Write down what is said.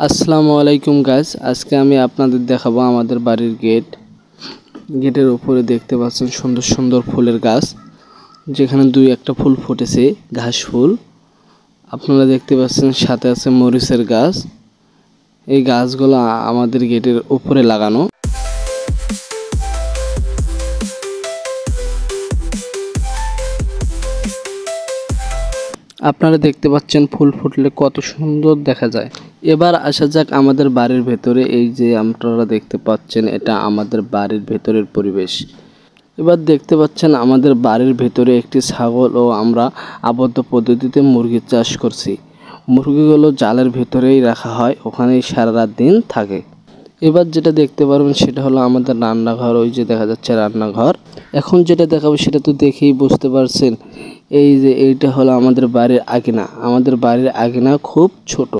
আসসালামু আলাইকুম গাইস, আজকে আমি আপনাদের দেখাবো আমাদের বাড়ির গেটের উপরে দেখতে পাচ্ছেন সুন্দর সুন্দর ফুলের গাছ, যেখানে দুই একটা ফুল ফুটেছে, ঘাস ফুল আপনারা দেখতে পাচ্ছেন। সাথে আছে মরিচের গাছ। এই গাছগুলো আমাদের গেটের উপরে লাগানো। আপনারা দেখতে পাচ্ছেন ফুল ফুটলে কত সুন্দর দেখা যায়। এবার আসা যাক আমাদের বাড়ির ভেতরে। এই যে আপনারা দেখতে পাচ্ছেন, এটা আমাদের বাড়ির ভেতরের পরিবেশ। এবার দেখতে পাচ্ছেন আমাদের বাড়ির ভেতরে একটি ছাগল ও আমরা আবদ্ধ পদ্ধতিতে মুরগি চাষ করছি। মুরগিগুলো জালের ভেতরেই রাখা হয়, ওখানেই সারা রাত দিন থাকে। এবার যেটা দেখতে পারবেন সেটা হলো আমাদের রান্নাঘর। ওই যে দেখা যাচ্ছে রান্নাঘর। এখন যেটা দেখাবো সেটা তো দেখেই বুঝতে পারছেন। এই যে এইটা হলো আমাদের বাড়ির আঙিনা। আমাদের বাড়ির আঙিনা খুব ছোট।